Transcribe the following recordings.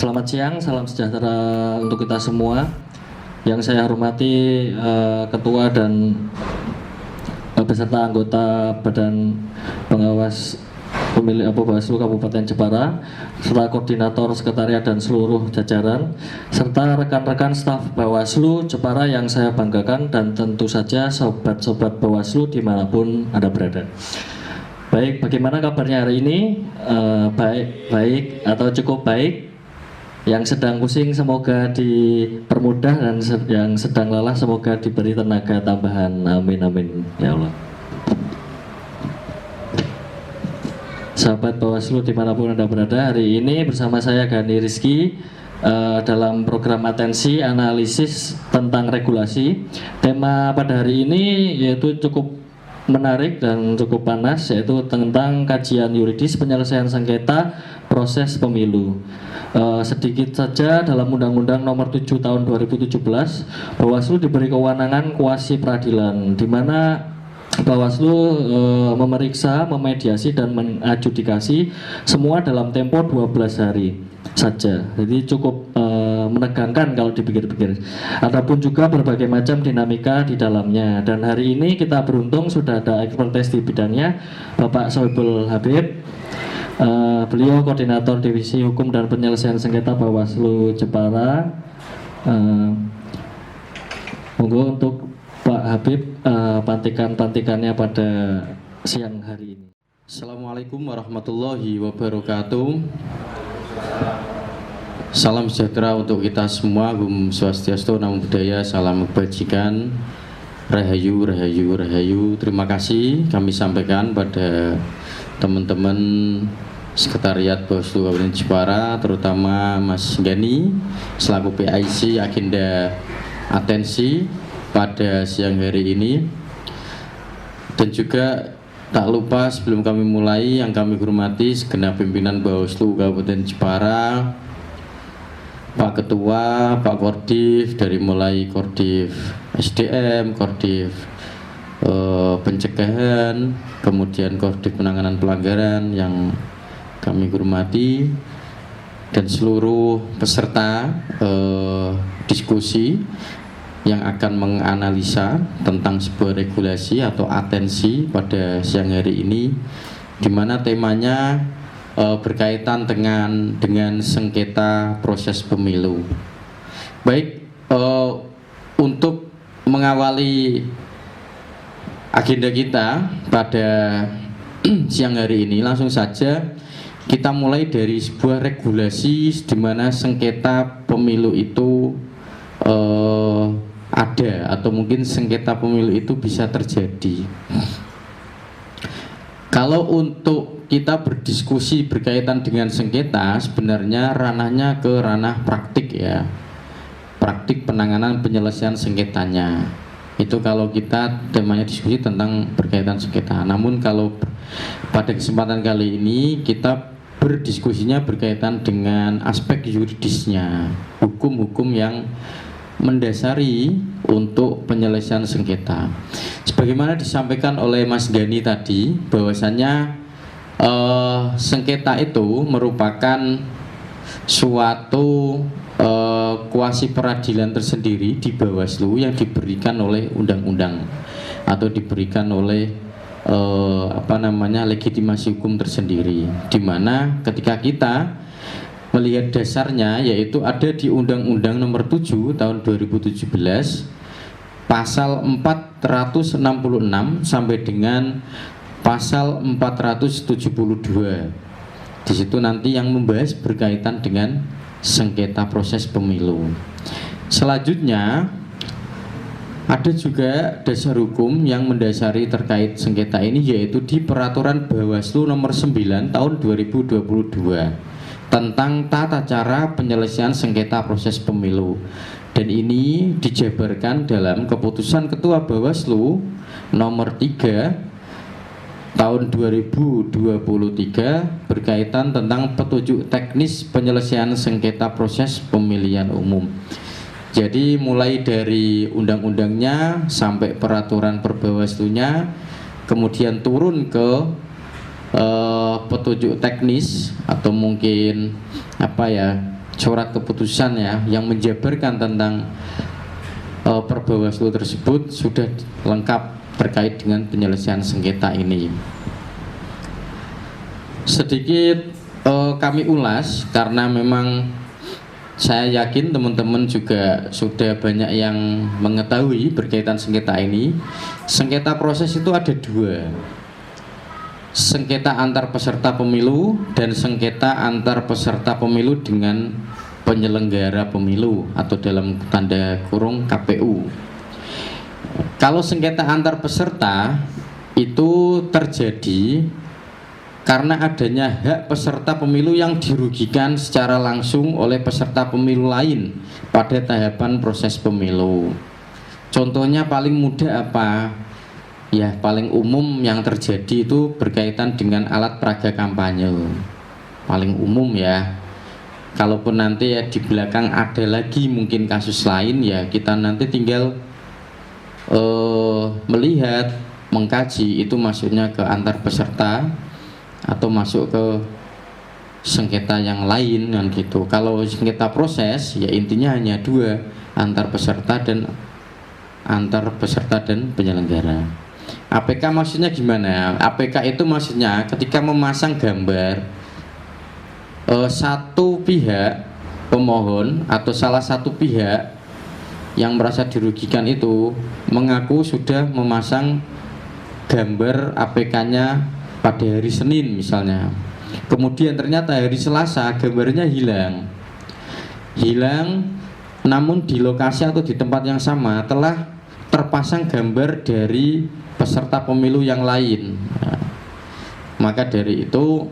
Selamat siang, salam sejahtera untuk kita semua. Yang saya hormati Ketua dan beserta anggota Badan Pengawas Pemilihan Bawaslu Kabupaten Jepara, serta koordinator sekretariat dan seluruh jajaran, serta rekan-rekan staf Bawaslu Jepara yang saya banggakan, dan tentu saja sobat-sobat Bawaslu dimanapun Anda berada. Baik, bagaimana kabarnya hari ini? Baik atau cukup baik? Yang sedang pusing semoga dipermudah, dan yang sedang lelah semoga diberi tenaga tambahan. Amin amin ya Allah. Sahabat Bawaslu dimanapun Anda berada, hari ini bersama saya Gani Rizky dalam program atensi analisis tentang regulasi. Tema pada hari ini yaitu cukup menarik dan cukup panas, yaitu tentang kajian yuridis penyelesaian sengketa proses pemilu. Sedikit saja, dalam Undang-Undang Nomor 7 Tahun 2017, Bawaslu diberi kewenangan kuasi peradilan, di mana Bawaslu memeriksa, memediasi, dan mengadjudikasi semua dalam tempo 12 hari saja. Jadi cukup menegangkan kalau dipikir-pikir. Adapun juga berbagai macam dinamika di dalamnya. Dan hari ini kita beruntung sudah ada ekspertis di bidangnya, Bapak Soebul Habib. Beliau koordinator divisi hukum dan penyelesaian sengketa Bawaslu Jepara. Monggo untuk Pak Habib pantikannya pada siang hari ini. Assalamualaikum warahmatullahi wabarakatuh. Salam sejahtera untuk kita semua. Gum Swastiastu, Namo Buddhaya, salam kebajikan, Rahayu, Rahayu, Rahayu. Terima kasih kami sampaikan pada teman-teman Sekretariat Bawaslu Kabupaten Jepara, terutama Mas Gani selaku PIC agenda atensi pada siang hari ini. Dan juga tak lupa sebelum kami mulai, yang kami hormati segenap pimpinan Bawaslu Kabupaten Jepara, Pak Ketua, Pak Kordif, dari mulai Kordif SDM, Kordif pencegahan, kemudian Kordif penanganan pelanggaran yang kami hormati, dan seluruh peserta diskusi yang akan menganalisa tentang sebuah regulasi atau atensi pada siang hari ini, di mana temanya berkaitan dengan sengketa proses pemilu. Baik, untuk mengawali agenda kita pada siang hari ini, langsung saja kita mulai dari sebuah regulasi di mana sengketa pemilu itu ada, atau mungkin sengketa pemilu itu bisa terjadi. Kalau untuk kita berdiskusi berkaitan dengan sengketa, sebenarnya ranahnya ke ranah praktik ya, praktik penanganan penyelesaian sengketanya. Itu kalau kita temanya diskusi tentang berkaitan sengketa. Namun kalau pada kesempatan kali ini kita berdiskusinya berkaitan dengan aspek yuridisnya, hukum-hukum yang mendasari untuk penyelesaian sengketa. Sebagaimana disampaikan oleh Mas Gani tadi, bahwasannya sengketa itu merupakan suatu kuasi peradilan tersendiri di Bawaslu yang diberikan oleh undang-undang atau diberikan oleh legitimasi hukum tersendiri, di mana ketika kita melihat dasarnya, yaitu ada di Undang-Undang Nomor 7 Tahun 2017 pasal 466 sampai dengan pasal 472. Di situ nanti yang membahas berkaitan dengan sengketa proses pemilu. Selanjutnya ada juga dasar hukum yang mendasari terkait sengketa ini, yaitu di Peraturan Bawaslu Nomor 9 Tahun 2022 tentang tata cara penyelesaian sengketa proses pemilu. Dan ini dijabarkan dalam keputusan Ketua Bawaslu Nomor 3 Tahun 2023 berkaitan tentang petunjuk teknis penyelesaian sengketa proses pemilihan umum. Jadi mulai dari undang-undangnya sampai peraturan perbawaslunya, kemudian turun ke petunjuk teknis atau mungkin surat keputusan ya yang menjabarkan tentang Perbawaslu tersebut sudah lengkap terkait dengan penyelesaian sengketa ini. Sedikit kami ulas karena memang saya yakin teman-teman juga sudah banyak yang mengetahui berkaitan sengketa ini. Sengketa proses itu ada dua, sengketa antar peserta pemilu dan sengketa antar peserta pemilu dengan penyelenggara pemilu atau dalam tanda kurung KPU. Kalau sengketa antar peserta itu terjadi karena adanya hak peserta pemilu yang dirugikan secara langsung oleh peserta pemilu lain pada tahapan proses pemilu. Contohnya paling mudah apa? Ya, paling umum yang terjadi itu berkaitan dengan alat peraga kampanye. Paling umum ya. Kalaupun nanti ya di belakang ada lagi mungkin kasus lain ya kita nanti tinggal melihat, mengkaji itu masuknya ke antar peserta atau masuk ke sengketa yang lain kan gitu. Kalau sengketa proses ya intinya hanya dua, antar peserta dan penyelenggara. APK maksudnya gimana? APK itu maksudnya ketika memasang gambar satu pihak pemohon atau salah satu pihak yang merasa dirugikan itu mengaku sudah memasang gambar APK-nya pada hari Senin misalnya. Kemudian ternyata hari Selasa gambarnya hilang, namun di lokasi atau di tempat yang sama telah terpasang gambar dari peserta pemilu yang lain. Nah, maka dari itu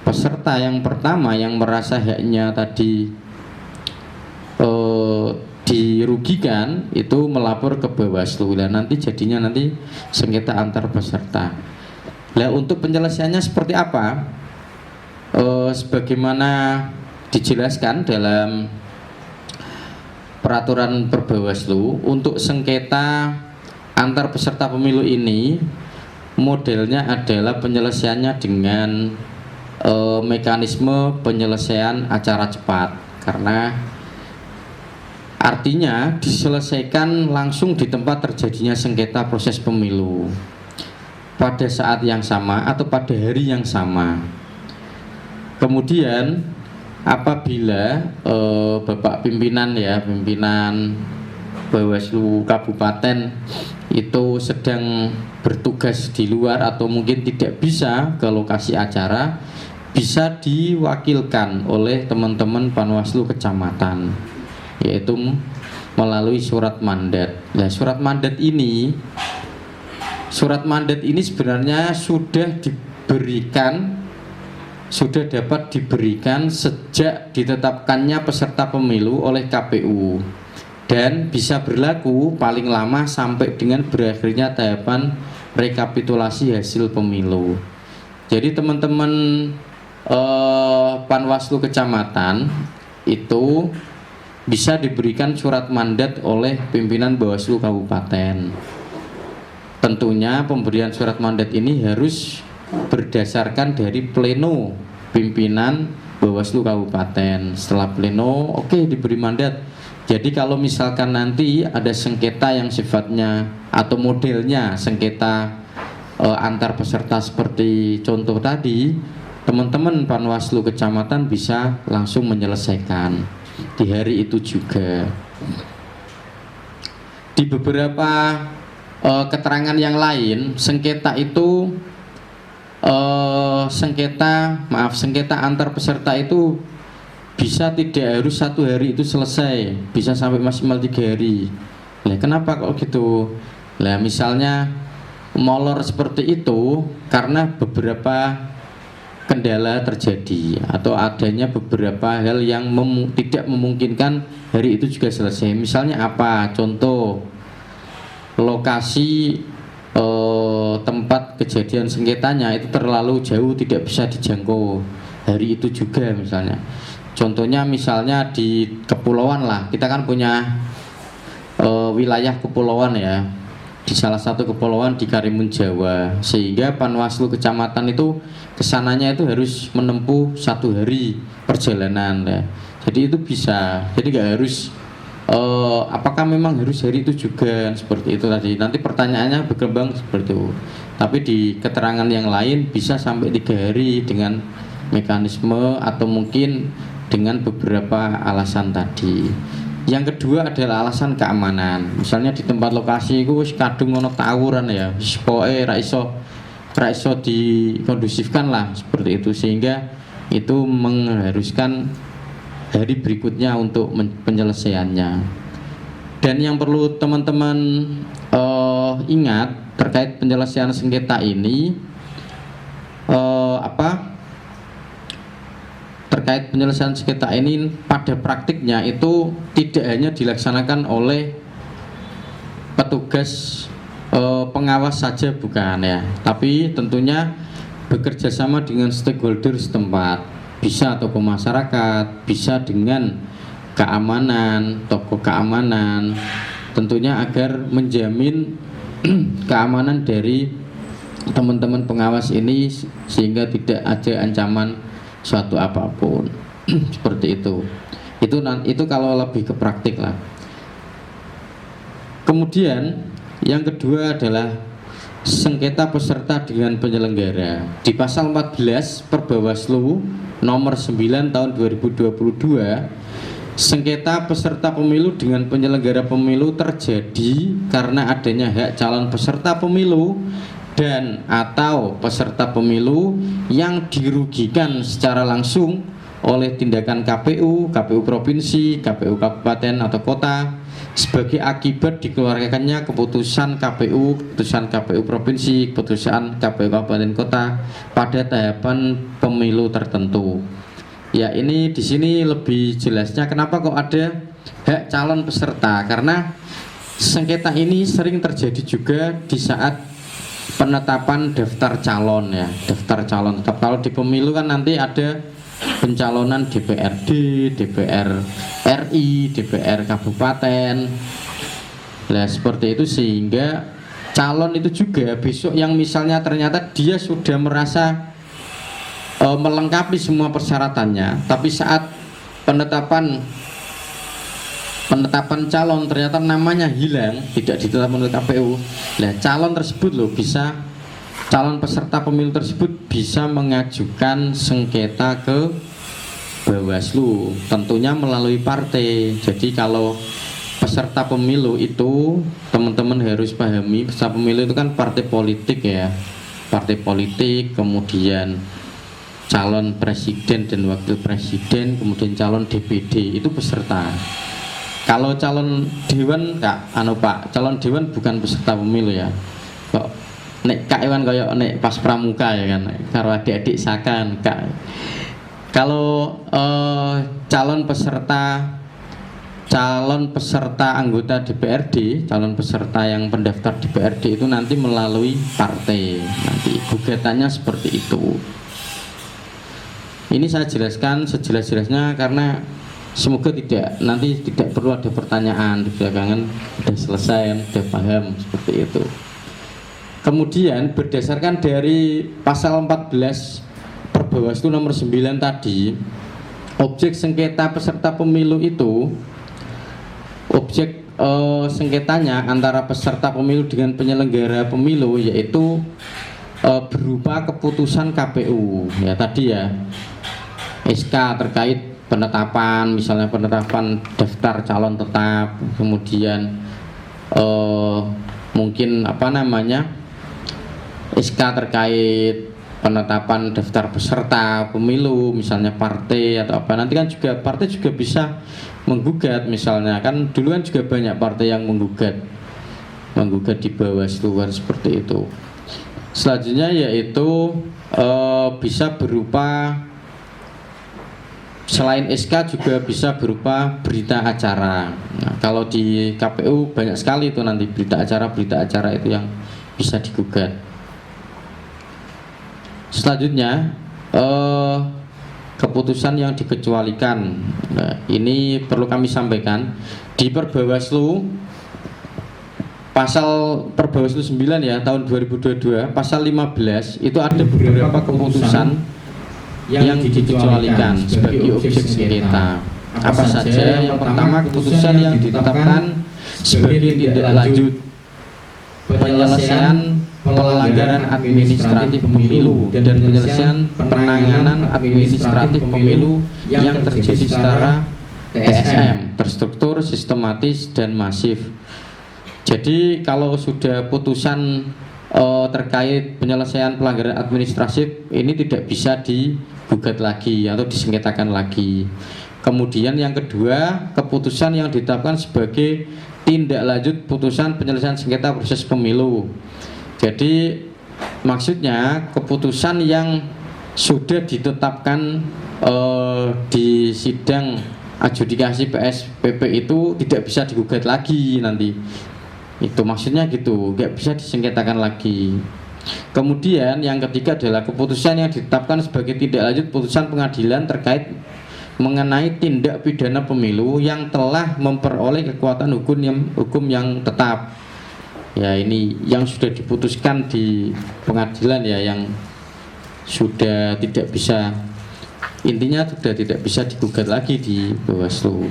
peserta yang pertama yang merasa haknya tadi dirugikan itu melapor ke Bawaslu. Dan nanti jadinya nanti sengketa antar peserta. Nah, untuk penyelesaiannya seperti apa? Sebagaimana dijelaskan dalam peraturan Perbawaslu, untuk sengketa antar peserta pemilu ini modelnya adalah penyelesaiannya dengan mekanisme penyelesaian acara cepat, karena artinya diselesaikan langsung di tempat terjadinya sengketa proses pemilu pada saat yang sama atau pada hari yang sama. Kemudian apabila Bapak pimpinan Bawaslu Kabupaten itu sedang bertugas di luar atau mungkin tidak bisa ke lokasi acara, bisa diwakilkan oleh teman-teman Panwaslu kecamatan, yaitu melalui surat mandat. Nah, surat mandat ini sebenarnya sudah dapat diberikan sejak ditetapkannya peserta pemilu oleh KPU dan bisa berlaku paling lama sampai dengan berakhirnya tahapan rekapitulasi hasil pemilu. Jadi teman-teman Panwaslu kecamatan itu bisa diberikan surat mandat oleh pimpinan Bawaslu kabupaten. Tentunya pemberian surat mandat ini harus berdasarkan dari pleno pimpinan Bawaslu kabupaten. Setelah pleno, oke, diberi mandat. Jadi kalau misalkan nanti ada sengketa yang sifatnya atau modelnya sengketa antar peserta seperti contoh tadi, teman-teman Panwaslu kecamatan bisa langsung menyelesaikan di hari itu juga. Di beberapa keterangan yang lain, sengketa itu sengketa antar peserta itu bisa tidak harus 1 hari itu selesai, bisa sampai maksimal 3 hari. Nah, kenapa kok gitu? Nah, misalnya molor seperti itu karena beberapa kendala terjadi atau adanya beberapa hal yang tidak memungkinkan hari itu juga selesai. Misalnya apa? Contoh, lokasi tempat kejadian sengketanya itu terlalu jauh, tidak bisa dijangkau hari itu juga misalnya. Contohnya misalnya di kepulauan lah, kita kan punya wilayah kepulauan ya. di salah satu kepulauan di Karimun Jawa, sehingga Panwaslu kecamatan itu kesananya itu harus menempuh 1 hari perjalanan ya. Jadi itu bisa, jadi nggak harus apakah memang harus hari itu juga, seperti itu tadi. Nanti pertanyaannya berkembang seperti itu. Tapi di keterangan yang lain bisa sampai 3 hari dengan mekanisme atau mungkin dengan beberapa alasan tadi. Yang kedua adalah alasan keamanan. Misalnya di tempat lokasi itu wis kadung ono tawuran ya, wis pokoke ra iso dikondusifkan lah seperti itu, sehingga itu mengharuskan hari berikutnya untuk penyelesaiannya. Dan yang perlu teman-teman ingat terkait penyelesaian sengketa ini, terkait penyelesaian sengketa ini pada praktiknya itu tidak hanya dilaksanakan oleh petugas pengawas saja, bukan ya, tapi tentunya bekerja sama dengan stakeholder setempat, bisa tokoh masyarakat, bisa dengan keamanan, tokoh keamanan, tentunya agar menjamin keamanan dari teman-teman pengawas ini sehingga tidak ada ancaman suatu apapun. Seperti itu. Itu kalau lebih ke praktik lah. Kemudian yang kedua adalah sengketa peserta dengan penyelenggara. Di pasal 14 Perbawaslu nomor 9 tahun 2022, sengketa peserta pemilu dengan penyelenggara pemilu terjadi karena adanya hak calon peserta pemilu dan atau peserta pemilu yang dirugikan secara langsung oleh tindakan KPU, KPU provinsi, KPU kabupaten atau kota sebagai akibat dikeluarkannya keputusan KPU, keputusan KPU provinsi, keputusan KPU kabupaten kota pada tahapan pemilu tertentu. Ya, ini di sini lebih jelasnya kenapa kok ada hak calon peserta, karena sengketa ini sering terjadi juga di saat penetapan daftar calon ya, daftar calon tetap. Kalau di pemilu kan nanti ada pencalonan DPRD, DPR RI, DPR kabupaten. Nah, seperti itu, sehingga calon itu juga besok yang misalnya ternyata dia sudah merasa melengkapi semua persyaratannya, tapi saat penetapan calon ternyata namanya hilang, tidak ditetapkan oleh KPU. Nah, calon tersebut loh bisa, calon peserta pemilu tersebut bisa mengajukan sengketa ke Bawaslu, tentunya melalui partai. Jadi kalau peserta pemilu itu teman-teman harus pahami, peserta pemilu itu kan partai politik ya, partai politik, kemudian calon presiden dan wakil presiden, kemudian calon DPD itu peserta. Kalau calon dewan calon dewan bukan peserta pemilu ya. Kok nek Kak Iwan kayak nek pas pramuka ya kan, karo adik-adik sakan Kak. Kalau calon peserta anggota DPRD, calon peserta yang pendaftar DPRD itu nanti melalui partai. Nanti gugatannya seperti itu. Ini saya jelaskan sejelas-jelasnya karena semoga nanti tidak perlu ada pertanyaan di belakangan, sudah selesai, sudah paham seperti itu. Kemudian berdasarkan dari pasal 14 Perbawaslu nomor 9 tadi, objek sengketa peserta pemilu itu, objek sengketanya antara peserta pemilu dengan penyelenggara pemilu yaitu berupa keputusan KPU ya tadi ya, SK terkait penetapan, misalnya penetapan daftar calon tetap, kemudian mungkin SK terkait penetapan daftar peserta pemilu, misalnya partai atau apa. Nanti kan juga partai juga bisa menggugat, misalnya kan dulu kan juga banyak partai yang menggugat di Bawaslu kan, seperti itu. Selanjutnya yaitu bisa berupa, selain SK juga bisa berupa berita acara. Nah, kalau di KPU banyak sekali itu nanti berita acara itu yang bisa digugat. Selanjutnya keputusan yang dikecualikan. Nah, ini perlu kami sampaikan di Perbawaslu pasal Perbawaslu 9 ya tahun 2022 pasal 15 itu ada beberapa keputusan yang dikecualikan sebagai objek sengketa. Apa saja? Yang pertama, keputusan yang ditetapkan sebagai tindak lanjut penyelesaian pelanggaran administratif pemilu dan penyelesaian penanganan administratif pemilu yang terjadi secara TSM, terstruktur, sistematis, dan masif. Jadi kalau sudah putusan terkait penyelesaian pelanggaran administratif ini tidak bisa digugat lagi atau disengketakan lagi. Kemudian yang kedua, keputusan yang ditetapkan sebagai tindak lanjut putusan penyelesaian sengketa proses pemilu. Jadi maksudnya keputusan yang sudah ditetapkan di sidang adjudikasi PSPP itu tidak bisa digugat lagi nanti. Itu maksudnya gitu, nggak bisa disengketakan lagi. Kemudian yang ketiga adalah keputusan yang ditetapkan sebagai tindak lanjut putusan pengadilan terkait mengenai tindak pidana pemilu yang telah memperoleh kekuatan hukum yang tetap. Ya, ini yang sudah diputuskan di pengadilan ya, yang sudah tidak bisa, intinya sudah tidak bisa digugat lagi di Bawaslu.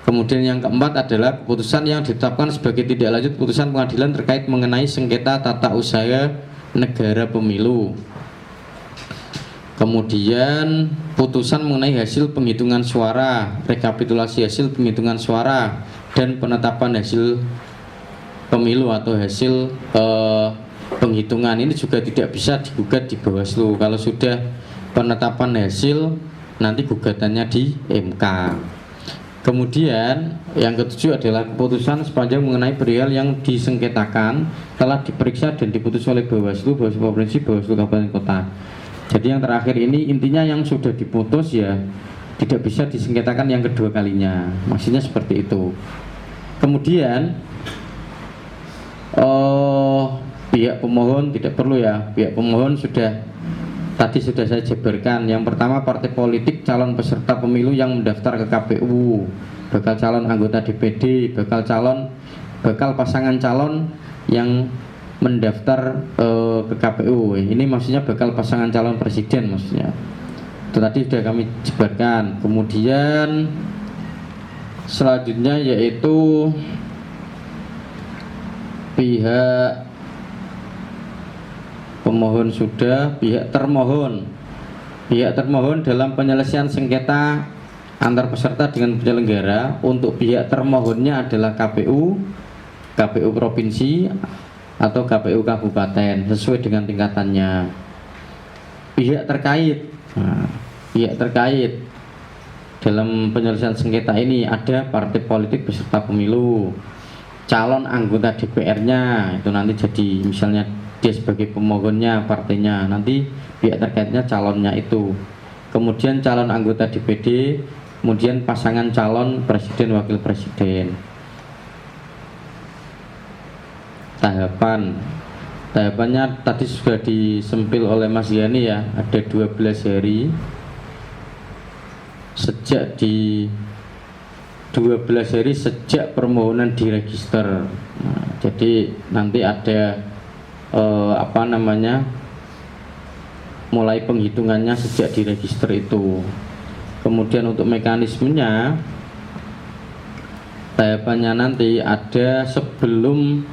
Kemudian yang keempat adalah keputusan yang ditetapkan sebagai tindak lanjut putusan pengadilan terkait mengenai sengketa tata usaha negara pemilu. Kemudian putusan mengenai hasil penghitungan suara, rekapitulasi hasil penghitungan suara, dan penetapan hasil pemilu atau hasil penghitungan ini juga tidak bisa digugat di Bawaslu. Kalau sudah penetapan hasil, nanti gugatannya di MK. Kemudian yang ketujuh adalah keputusan sepanjang mengenai perihal yang disengketakan telah diperiksa dan diputus oleh Bawaslu, Bawaslu Provinsi, Bawaslu Kabupaten Kota. Jadi yang terakhir ini intinya yang sudah diputus ya tidak bisa disengketakan yang kedua kalinya. Maksudnya seperti itu. Kemudian pihak pemohon tidak perlu ya. Pihak pemohon tadi sudah saya jabarkan. Yang pertama, partai politik calon peserta pemilu yang mendaftar ke KPU, bakal calon anggota DPD, bakal pasangan calon yang mendaftar ke KPU. Ini maksudnya bakal pasangan calon presiden maksudnya. Itu tadi sudah kami jabarkan. Kemudian selanjutnya yaitu pihak pemohon sudah, pihak termohon dalam penyelesaian sengketa antar peserta dengan penyelenggara. Untuk pihak termohonnya adalah KPU provinsi atau KPU kabupaten sesuai dengan tingkatannya. Pihak terkait dalam penyelesaian sengketa ini ada partai politik peserta pemilu, calon anggota DPR-nya itu nanti jadi misalnya dia sebagai pemohonnya partainya, nanti pihak terkaitnya calonnya itu. Kemudian calon anggota DPD, kemudian pasangan calon presiden wakil presiden. Tahapannya tadi sudah disempil oleh Mas Yani ya, ada 12 hari sejak 12 hari sejak permohonan diregister. Nah, jadi nanti ada mulai penghitungannya sejak diregister itu. Kemudian untuk mekanismenya, tahapannya nanti ada sebelum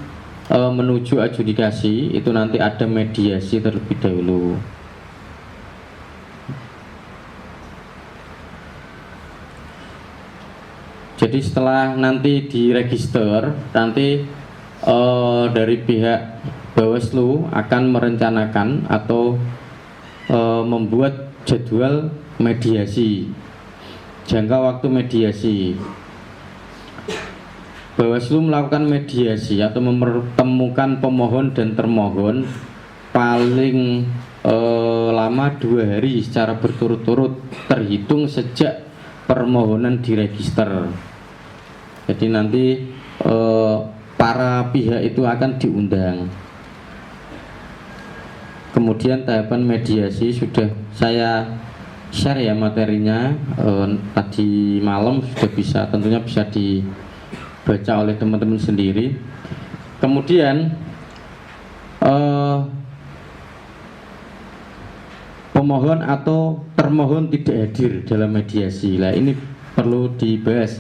menuju adjudikasi itu nanti ada mediasi terlebih dahulu. Jadi setelah nanti diregister, nanti dari pihak Bawaslu akan merencanakan atau membuat jadwal mediasi, jangka waktu mediasi. Bawaslu melakukan mediasi atau mempertemukan pemohon dan termohon paling lama 2 hari secara berturut-turut terhitung sejak permohonan diregister. Jadi nanti para pihak itu akan diundang. Kemudian tahapan mediasi sudah saya share ya materinya tadi malam, sudah tentunya bisa dibaca oleh teman-teman sendiri. Kemudian pemohon atau termohon tidak hadir dalam mediasi. Nah, ini perlu dibahas.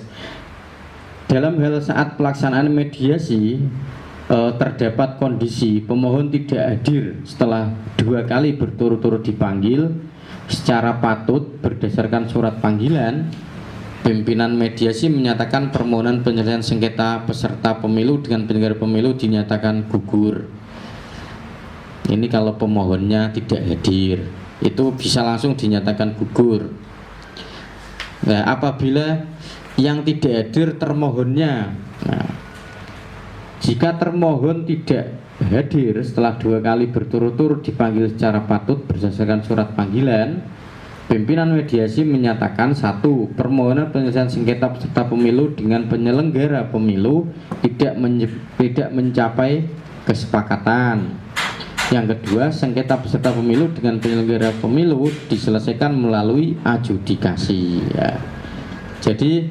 Dalam hal saat pelaksanaan mediasi terdapat kondisi pemohon tidak hadir setelah 2 kali berturut-turut dipanggil secara patut berdasarkan surat panggilan, pimpinan mediasi menyatakan permohonan penyelesaian sengketa peserta pemilu dengan penyelenggara pemilu dinyatakan gugur. Ini kalau pemohonnya tidak hadir, itu bisa langsung dinyatakan gugur. Nah, apabila yang tidak hadir termohonnya, nah, jika termohon tidak hadir setelah 2 kali berturut-turut dipanggil secara patut berdasarkan surat panggilan, pimpinan mediasi menyatakan 1. Permohonan penyelesaian sengketa peserta pemilu dengan penyelenggara pemilu tidak mencapai kesepakatan. Yang kedua, sengketa peserta pemilu dengan penyelenggara pemilu diselesaikan melalui adjudikasi, ya. Jadi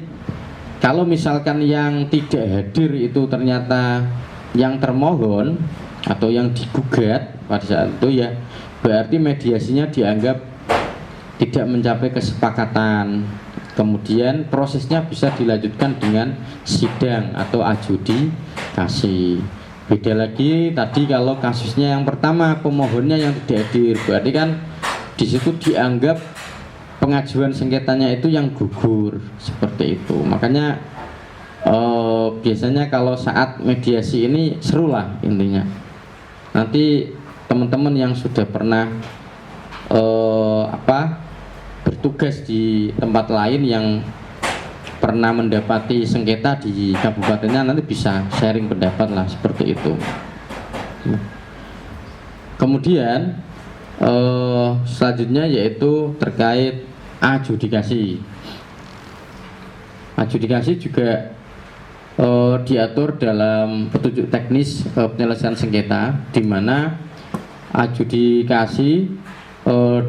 kalau misalkan yang tidak hadir itu ternyata yang termohon atau yang digugat pada saat itu, ya berarti mediasinya dianggap tidak mencapai kesepakatan. Kemudian prosesnya bisa dilanjutkan dengan sidang atau adjudikasi. Beda lagi tadi kalau kasusnya yang pertama pemohonnya yang tidak hadir, berarti kan di situ dianggap pengajuan sengketanya itu yang gugur, seperti itu. Makanya biasanya kalau saat mediasi ini seru lah intinya. Nanti teman-teman yang sudah pernah bertugas di tempat lain yang pernah mendapati sengketa di kabupatennya nanti bisa sharing pendapat lah, seperti itu. Kemudian selanjutnya yaitu terkait adjudikasi. Adjudikasi juga diatur dalam petunjuk teknis penyelesaian sengketa, di mana adjudikasi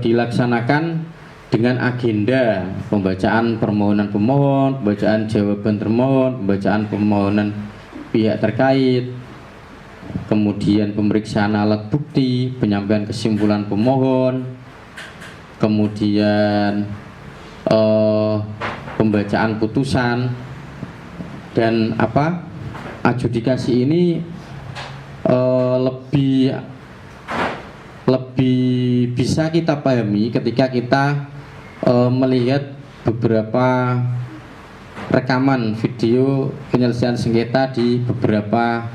dilaksanakan dengan agenda pembacaan permohonan pemohon, pembacaan jawaban termohon, pembacaan permohonan pihak terkait, kemudian pemeriksaan alat bukti, penyampaian kesimpulan pemohon, kemudian pembacaan putusan. Dan adjudikasi ini lebih bisa kita pahami ketika kita melihat beberapa rekaman video penyelesaian sengketa di beberapa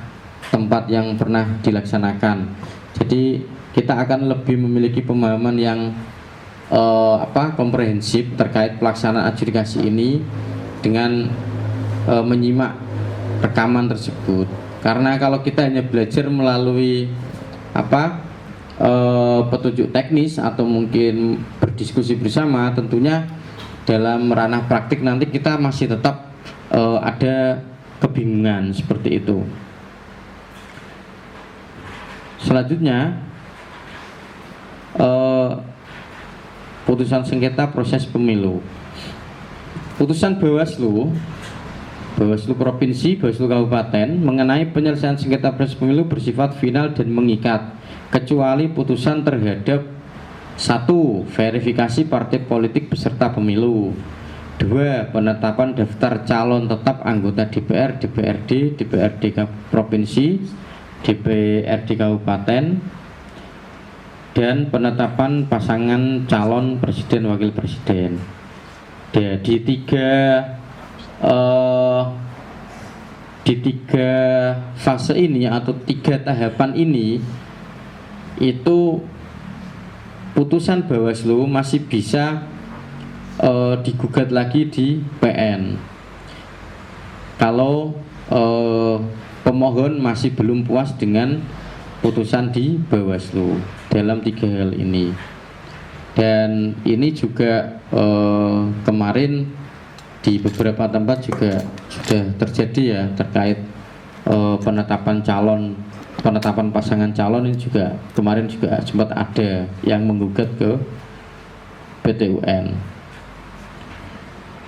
tempat yang pernah dilaksanakan. Jadi kita akan lebih memiliki pemahaman yang komprehensif terkait pelaksanaan adjudikasi ini dengan menyimak rekaman tersebut. Karena kalau kita hanya belajar melalui petunjuk teknis atau mungkin berdiskusi bersama, tentunya dalam ranah praktik nanti kita masih tetap ada kebingungan seperti itu. Selanjutnya putusan sengketa proses pemilu. Putusan Bawaslu Provinsi, Bawaslu Kabupaten mengenai penyelesaian sengketa proses pemilu bersifat final dan mengikat, kecuali putusan terhadap 1. Verifikasi partai politik peserta pemilu. 2. Penetapan daftar calon tetap anggota DPR, DPRD, DPRD Provinsi, DPRD Kabupaten, dan penetapan pasangan calon presiden wakil presiden. Di tiga fase ini atau 3 tahapan ini, itu putusan Bawaslu masih bisa digugat lagi di PN kalau pemohon masih belum puas dengan putusan di Bawaslu dalam 3 hal ini. Dan ini juga kemarin di beberapa tempat juga sudah terjadi ya, terkait penetapan pasangan calon ini juga kemarin juga sempat ada yang menggugat ke PT UN.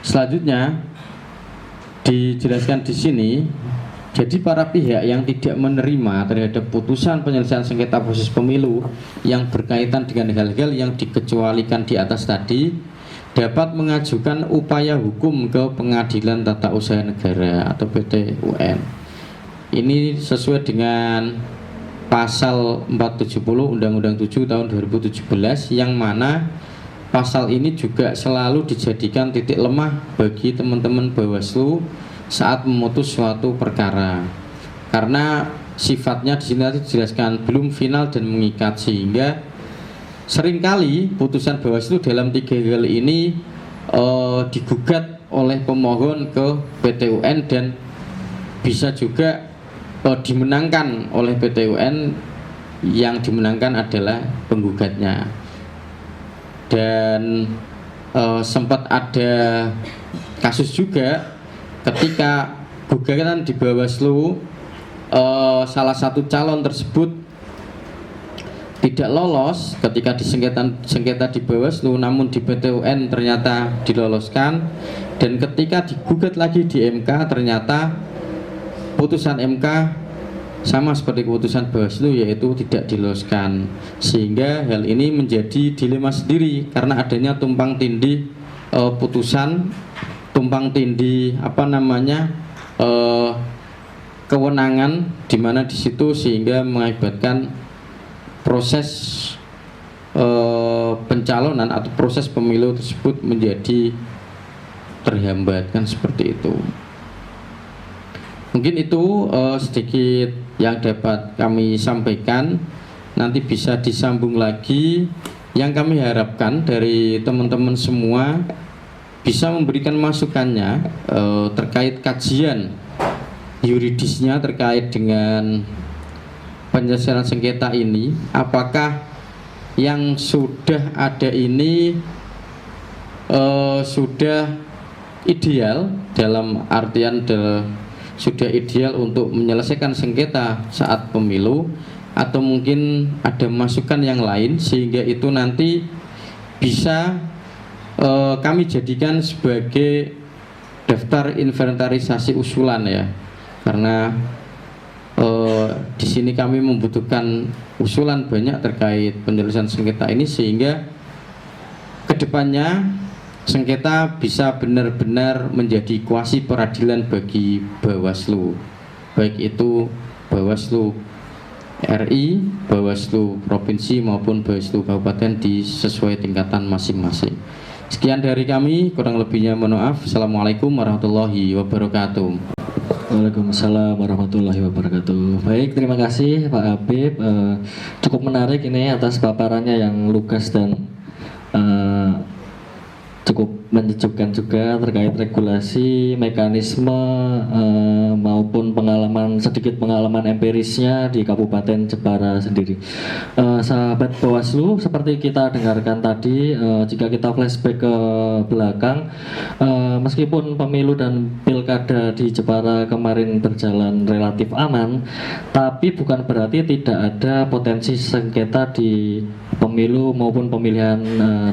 Selanjutnya dijelaskan di sini Jadi para pihak yang tidak menerima terhadap putusan penyelesaian sengketa proses pemilu yang berkaitan dengan hal-hal yang dikecualikan di atas tadi dapat mengajukan upaya hukum ke Pengadilan Tata Usaha Negara atau PT UN. Ini sesuai dengan pasal 470 Undang-Undang 7 tahun 2017 yang mana pasal ini juga selalu dijadikan titik lemah bagi teman-teman Bawaslu saat memutus suatu perkara, karena sifatnya di sini tadi dijelaskan belum final dan mengikat, sehingga seringkali putusan Bawaslu dalam 3 hal ini digugat oleh pemohon ke PT UN dan bisa juga dimenangkan oleh PT UN, yang dimenangkan adalah penggugatnya. Dan sempat ada kasus juga ketika gugatan di Bawaslu, salah satu calon tersebut tidak lolos ketika sengketa di Bawaslu, namun di PT UN ternyata diloloskan, dan ketika digugat lagi di MK ternyata putusan MK sama seperti keputusan Bawaslu, yaitu tidak diloloskan, sehingga hal ini menjadi dilema sendiri karena adanya tumpang tindih putusan, tumpang tindih kewenangan di mana di situ, sehingga mengakibatkan proses pencalonan atau proses pemilu tersebut menjadi terhambat, kan seperti itu. Mungkin itu sedikit yang dapat kami sampaikan. Nanti bisa disambung lagi. Yang kami harapkan dari teman-teman semua bisa memberikan masukannya terkait kajian yuridisnya terkait dengan penyelesaian sengketa ini, apakah yang sudah ada ini sudah ideal, dalam artian sudah ideal untuk menyelesaikan sengketa saat pemilu, atau mungkin ada masukan yang lain sehingga itu nanti bisa kami jadikan sebagai daftar inventarisasi usulan ya, karena di sini kami membutuhkan usulan banyak terkait penyelesaian sengketa ini, sehingga kedepannya sengketa bisa benar-benar menjadi kuasi peradilan bagi Bawaslu, baik itu Bawaslu RI, Bawaslu Provinsi maupun Bawaslu Kabupaten di sesuai tingkatan masing-masing. Sekian dari kami, kurang lebihnya mohon maaf. Assalamualaikum warahmatullahi wabarakatuh. Waalaikumsalam warahmatullahi wabarakatuh. Baik, terima kasih Pak Habib. Cukup menarik ini atas paparannya yang lugas dan cukup menyejukkan juga terkait regulasi, mekanisme maupun sedikit pengalaman empirisnya di Kabupaten Jepara sendiri. Sahabat Bawaslu, seperti kita dengarkan tadi, jika kita flashback ke belakang, meskipun pemilu dan pilkada di Jepara kemarin berjalan relatif aman, tapi bukan berarti tidak ada potensi sengketa di pemilu maupun pemilihan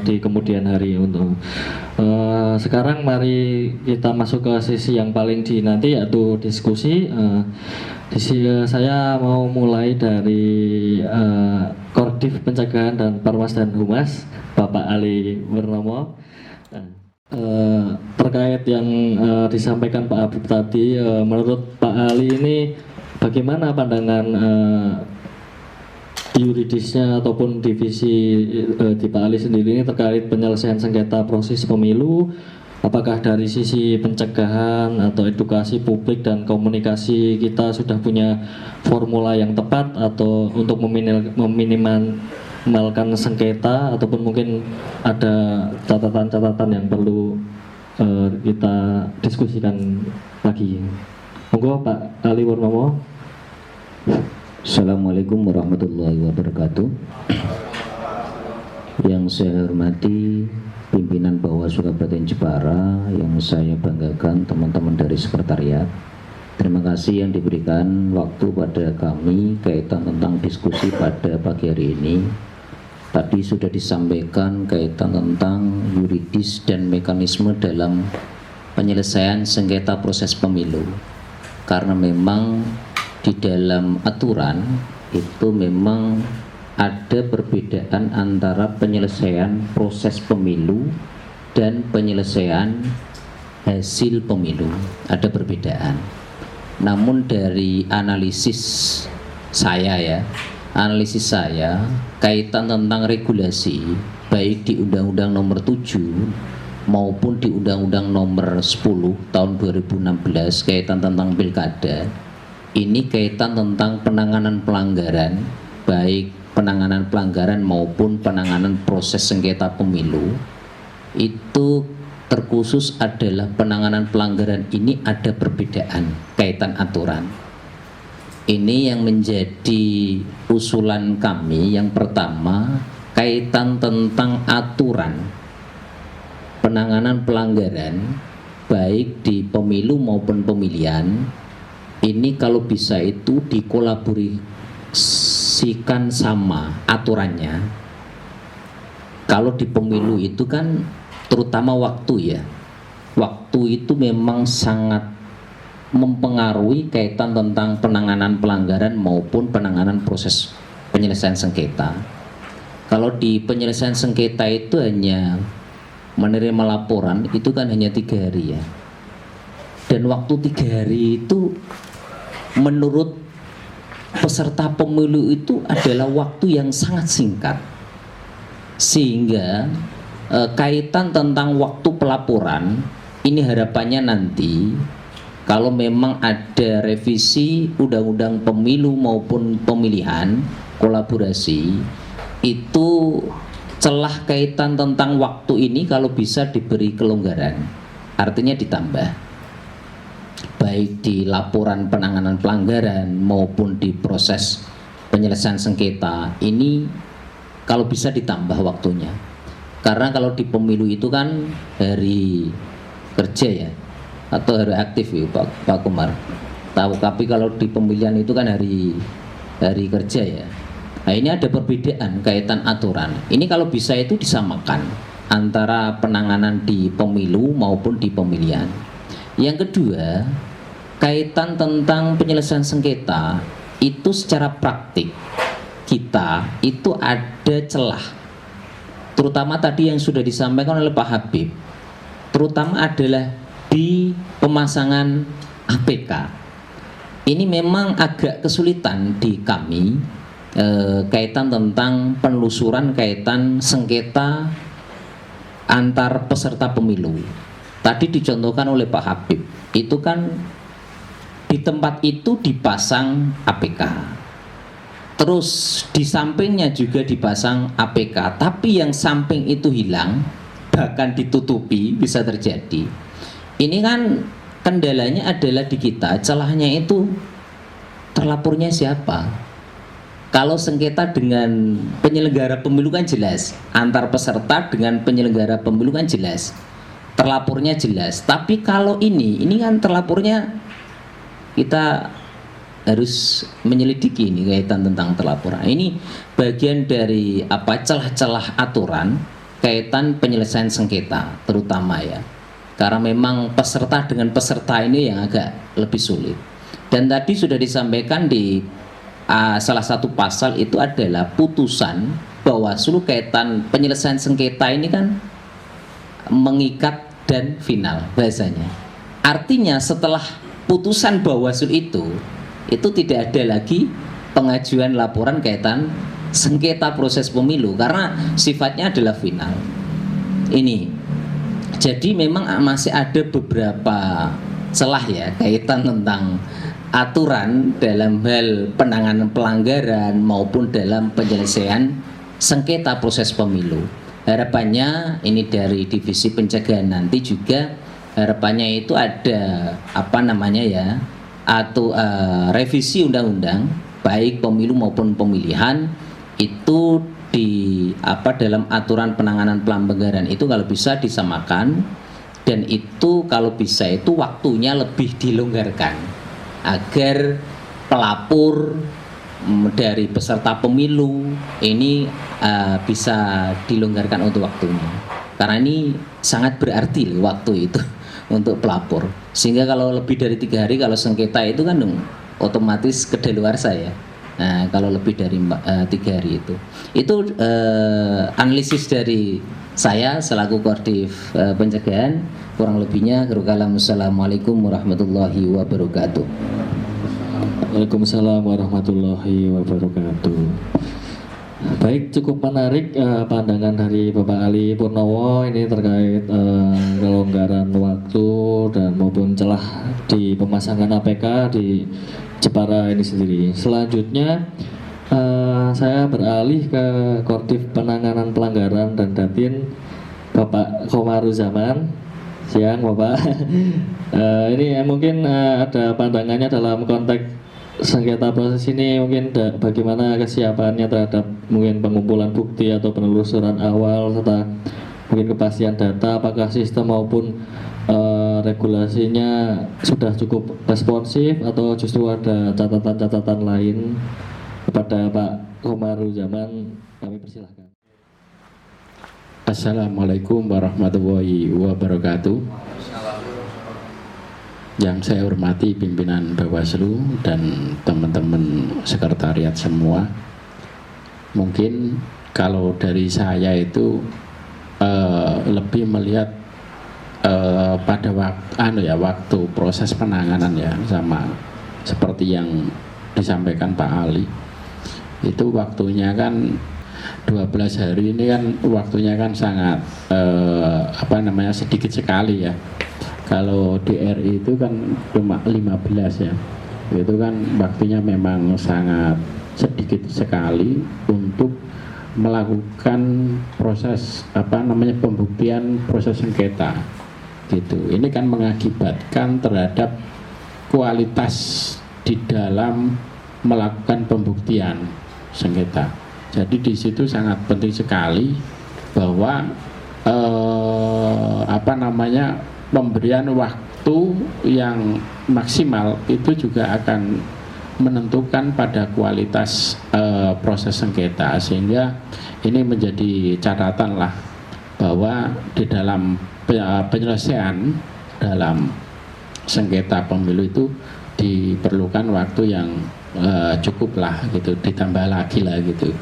di kemudian hari. Untuk sekarang mari kita masuk ke sisi yang paling dinanti, yaitu diskusi. Di sini saya mau mulai dari Koordif Pencegahan dan Parmas dan Humas Bapak Ali Purnomo. Terkait yang disampaikan Pak Habib tadi, menurut Pak Ali ini bagaimana pandangan yuridisnya ataupun divisi di Pak Ali sendiri ini terkait penyelesaian sengketa proses pemilu? Apakah dari sisi pencegahan atau edukasi publik dan komunikasi kita sudah punya formula yang tepat atau untuk meminimalkan sengketa, ataupun mungkin ada catatan-catatan yang perlu kita diskusikan lagi? Monggo Pak Ali Purnomo. Assalamualaikum warahmatullahi wabarakatuh. Yang saya hormati pimpinan Bawaslu Kabupaten Jepara, yang saya banggakan teman-teman dari sekretariat. Terima kasih yang diberikan waktu pada kami kaitan tentang diskusi pada pagi hari ini. Tadi sudah disampaikan kaitan tentang yuridis dan mekanisme dalam penyelesaian sengketa proses pemilu. karena memang di dalam aturan itu memang ada perbedaan antara penyelesaian proses pemilu dan penyelesaian hasil pemilu, ada perbedaan. Namun dari analisis saya kaitan tentang regulasi baik di Undang-Undang Nomor 7 maupun di Undang-Undang Nomor 10 tahun 2016 kaitan tentang pilkada, ini kaitan tentang penanganan pelanggaran, baik penanganan pelanggaran maupun penanganan proses sengketa pemilu. Itu terkhusus adalah penanganan pelanggaran ini ada perbedaan kaitan aturan. Ini yang menjadi usulan kami. Yang pertama, kaitan tentang aturan penanganan pelanggaran baik di pemilu maupun pemilihan. Ini kalau bisa itu dikolaborasikan sama aturannya. Kalau di pemilu itu kan terutama waktu ya, waktu itu memang sangat mempengaruhi kaitan tentang penanganan pelanggaran maupun penanganan proses penyelesaian sengketa. Kalau di penyelesaian sengketa itu hanya menerima laporan, itu kan hanya 3 hari ya, dan waktu 3 hari itu menurut peserta pemilu itu adalah waktu yang sangat singkat, sehingga kaitan tentang waktu pelaporan ini harapannya nanti kalau memang ada revisi undang-undang pemilu maupun pemilihan kolaborasi, itu celah kaitan tentang waktu ini kalau bisa diberi kelonggaran, artinya ditambah baik di laporan penanganan pelanggaran maupun di proses penyelesaian sengketa ini kalau bisa ditambah waktunya. Karena kalau di pemilu itu kan hari kerja ya, atau hari aktif ya Pak Kumar tahu, tapi kalau di pemilihan itu kan hari kerja ya. Nah ini ada perbedaan kaitan aturan. Ini kalau bisa itu disamakan antara penanganan di pemilu maupun di pemilihan. Yang kedua, kaitan tentang penyelesaian sengketa itu secara praktik kita itu ada celah, terutama tadi yang sudah disampaikan oleh Pak Habib, terutama adalah di pemasangan APK. Ini memang agak kesulitan di kami kaitan tentang penelusuran kaitan sengketa antar peserta pemilu. Tadi dicontohkan oleh Pak Habib, itu kan di tempat itu dipasang APK, terus di sampingnya juga dipasang APK, tapi yang samping itu hilang, bahkan ditutupi, bisa terjadi. Ini kan kendalanya adalah di kita, celahnya itu terlapornya siapa. Kalau sengketa dengan penyelenggara pemilu kan jelas, antar peserta dengan penyelenggara pemilu kan jelas, terlapornya jelas. Tapi kalau ini kan terlapornya kita harus menyelidiki ini kaitan tentang terlaporan. Ini bagian dari celah-celah aturan kaitan penyelesaian sengketa terutama ya. Karena memang peserta dengan peserta ini yang agak lebih sulit. Dan tadi sudah disampaikan di salah satu pasal itu adalah putusan Bawaslu kaitan penyelesaian sengketa ini kan mengikat dan final bahasanya. Artinya setelah putusan Bawaslu itu tidak ada lagi pengajuan laporan kaitan sengketa proses pemilu karena sifatnya adalah final. Ini jadi memang masih ada beberapa celah ya kaitan tentang aturan dalam hal penanganan pelanggaran maupun dalam penyelesaian sengketa proses pemilu. Harapannya ini dari divisi pencegahan nanti juga harapannya itu ada atau revisi undang-undang baik pemilu maupun pemilihan itu dalam aturan penanganan pelanggaran itu kalau bisa disamakan, dan itu kalau bisa itu waktunya lebih dilonggarkan agar pelapor dari peserta pemilu ini bisa dilonggarkan untuk waktunya, karena ini sangat berarti waktu itu untuk pelapor. Sehingga kalau lebih dari 3 hari, kalau sengketa itu kan otomatis kedaluarsa ya. Nah, kalau lebih dari 3 hari itu analisis dari saya selaku koordinatif pencegahan. Kurang lebihnya, Assalamualaikum warahmatullahi wabarakatuh. Waalaikumsalam warahmatullahi wabarakatuh. Baik, cukup menarik pandangan dari Bapak Ali Purnomo ini terkait kelonggaran waktu dan maupun celah di pemasangan APK di Jepara ini sendiri. Selanjutnya saya beralih ke Koordinatif Penanganan Pelanggaran dan Datin Bapak Komaruzaman. Siang Bapak. Ini mungkin ada pandangannya dalam konteks sengketa proses ini, mungkin bagaimana kesiapannya terhadap mungkin pengumpulan bukti atau penelusuran awal serta mungkin kepastian data, apakah sistem maupun regulasinya sudah cukup responsif atau justru ada catatan-catatan lain. Kepada Pak Komaruzaman kami persilahkan. Assalamualaikum warahmatullahi wabarakatuh. Yang saya hormati pimpinan Bawaslu dan teman-teman sekretariat semua. Mungkin kalau dari saya itu lebih melihat pada waktu proses penanganan ya, sama seperti yang disampaikan Pak Ali. Itu waktunya kan 12 hari ini kan waktunya kan sangat sedikit sekali ya. Kalau di RI itu kan cuma 15 ya. Itu kan waktunya memang sangat sedikit sekali untuk melakukan proses pembuktian proses sengketa gitu. Ini kan mengakibatkan terhadap kualitas di dalam melakukan pembuktian sengketa. Jadi di situ sangat penting sekali bahwa pemberian waktu yang maksimal itu juga akan menentukan pada kualitas proses sengketa, sehingga ini menjadi catatan lah bahwa di dalam penyelesaian dalam sengketa pemilu itu diperlukan waktu yang cukup lah gitu, ditambah lagi lah gitu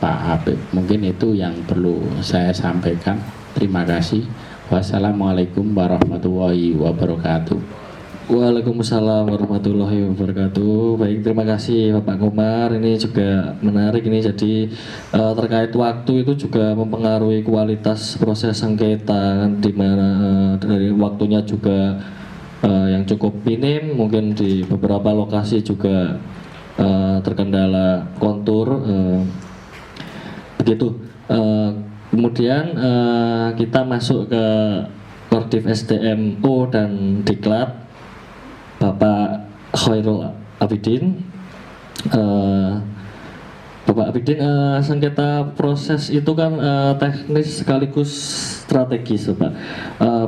Pak Habib. Mungkin itu yang perlu saya sampaikan. Terima kasih. Wassalamualaikum warahmatullahi wabarakatuh. Waalaikumsalam warahmatullahi wabarakatuh. Baik, terima kasih Bapak Komar. Ini juga menarik ini, jadi terkait waktu itu juga mempengaruhi kualitas proses sengketa, di mana dari waktunya juga yang cukup minim, mungkin di beberapa lokasi juga terkendala kontur begitu. Kemudian kita masuk ke Koordinatif SDMO dan Diklat Bapak Khairul Abidin. Bapak Abidin, sengketa proses itu kan teknis sekaligus strategis, Pak.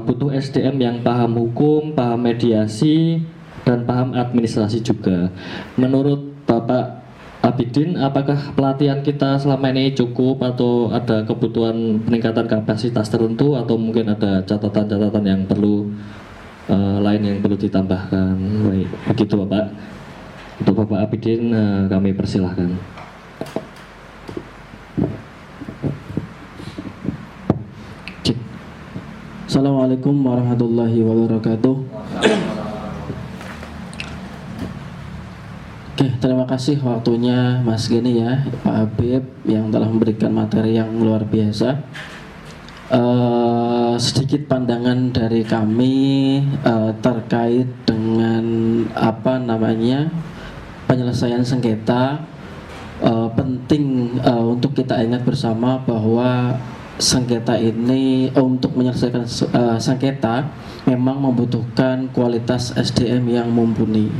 Butuh SDM yang paham hukum, paham mediasi, dan paham administrasi juga. Menurut Bapak Abidin, apakah pelatihan kita selama ini cukup atau ada kebutuhan peningkatan kapasitas tertentu, atau mungkin ada catatan-catatan yang perlu lain yang perlu ditambahkan? Baik, begitu Bapak. Untuk Bapak Abidin kami persilahkan. Assalamualaikum warahmatullahi wabarakatuh. Oke, terima kasih waktunya Mas Geni ya, Pak Habib yang telah memberikan materi yang luar biasa. Sedikit pandangan dari kami terkait dengan penyelesaian sengketa. Penting untuk kita ingat bersama bahwa sengketa ini untuk menyelesaikan sengketa memang membutuhkan kualitas SDM yang mumpuni.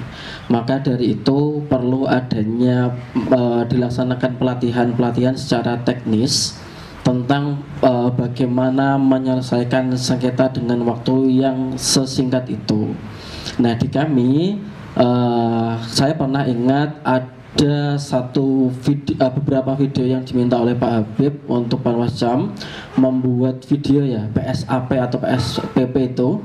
Maka dari itu perlu adanya dilaksanakan pelatihan secara teknis tentang bagaimana menyelesaikan sengketa dengan waktu yang sesingkat itu. Nah, di kami saya pernah ingat ada beberapa video yang diminta oleh Pak Habib untuk Panwascam membuat video ya, PSAP atau PSPP itu